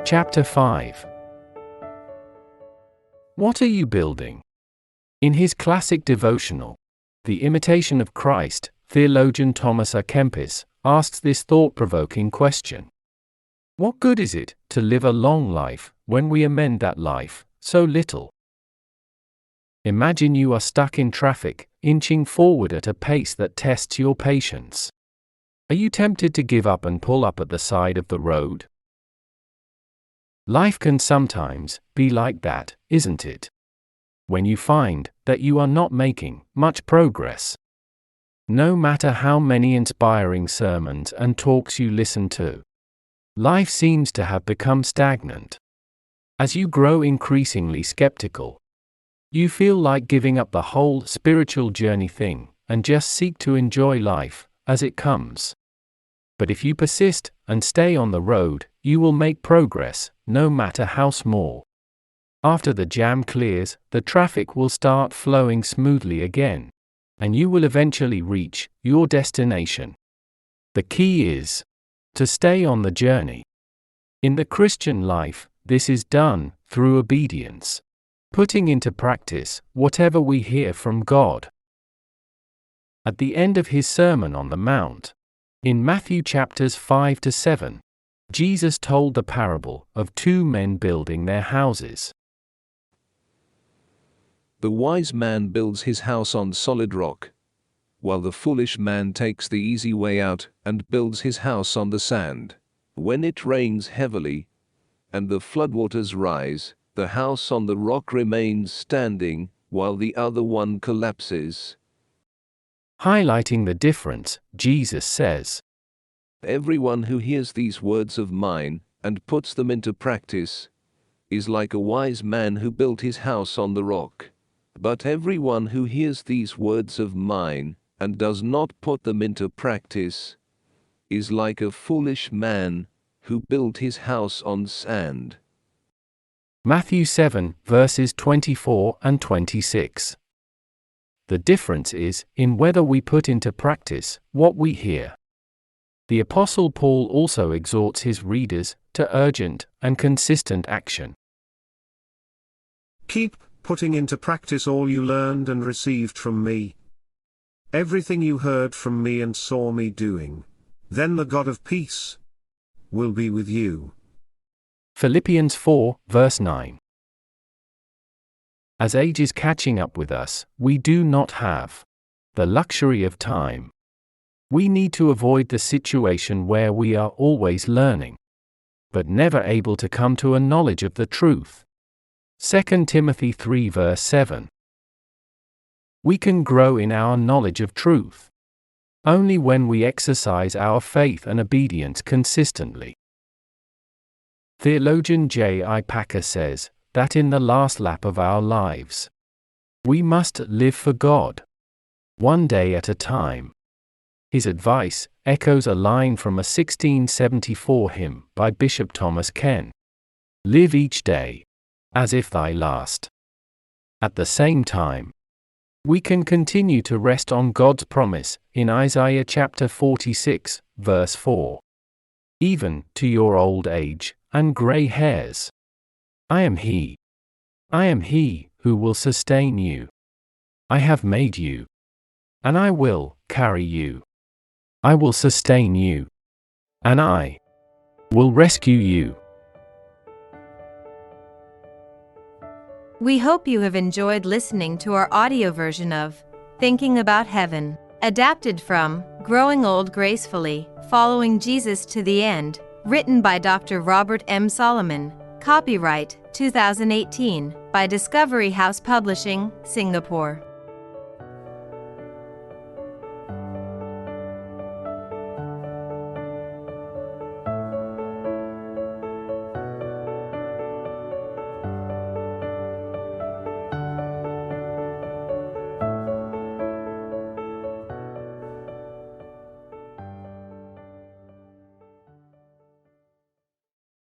Chapter 5. What are you building? In his classic devotional, The Imitation of Christ, theologian Thomas A. Kempis asks this thought-provoking question. What good is it to live a long life when we amend that life so little? Imagine you are stuck in traffic, inching forward at a pace that tests your patience. Are you tempted to give up and pull up at the side of the road? Life can sometimes be like that, isn't it? When you find that you are not making much progress. No matter how many inspiring sermons and talks you listen to, life seems to have become stagnant. As you grow increasingly skeptical, you feel like giving up the whole spiritual journey thing and just seek to enjoy life as it comes. But if you persist and stay on the road, you will make progress, no matter how small. After the jam clears, the traffic will start flowing smoothly again, and you will eventually reach your destination. The key is to stay on the journey. In the Christian life, this is done through obedience, putting into practice whatever we hear from God. At the end of his Sermon on the Mount, in Matthew chapters 5 to 7, Jesus told the parable of two men building their houses. The wise man builds his house on solid rock, while the foolish man takes the easy way out and builds his house on the sand. When it rains heavily, and the floodwaters rise, the house on the rock remains standing, while the other one collapses. Highlighting the difference, Jesus says, Everyone who hears these words of mine and puts them into practice is like a wise man who built his house on the rock. But everyone who hears these words of mine and does not put them into practice is like a foolish man who built his house on sand. Matthew 7, verses 24 and 26. The difference is in whether we put into practice what we hear. The Apostle Paul also exhorts his readers to urgent and consistent action. Keep putting into practice all you learned and received from me. Everything you heard from me and saw me doing. Then the God of peace will be with you. Philippians 4, verse 9. As age is catching up with us, we do not have the luxury of time. We need to avoid the situation where we are always learning, but never able to come to a knowledge of the truth. 2 Timothy 3 verse 7. We can grow in our knowledge of truth only when we exercise our faith and obedience consistently. Theologian J. I. Packer says that in the last lap of our lives, we must live for God, one day at a time. His advice echoes a line from a 1674 hymn by Bishop Thomas Ken. Live each day as if thy last. At the same time, we can continue to rest on God's promise in Isaiah chapter 46, verse 4. Even to your old age and gray hairs, I am He who will sustain you. I have made you, and I will carry you. I will sustain you, and I will rescue you. We hope you have enjoyed listening to our audio version of Thinking About Heaven, adapted from Growing Old Gracefully, Following Jesus to the End, written by Dr. Robert M. Solomon, copyright 2018, by Discovery House Publishing, Singapore.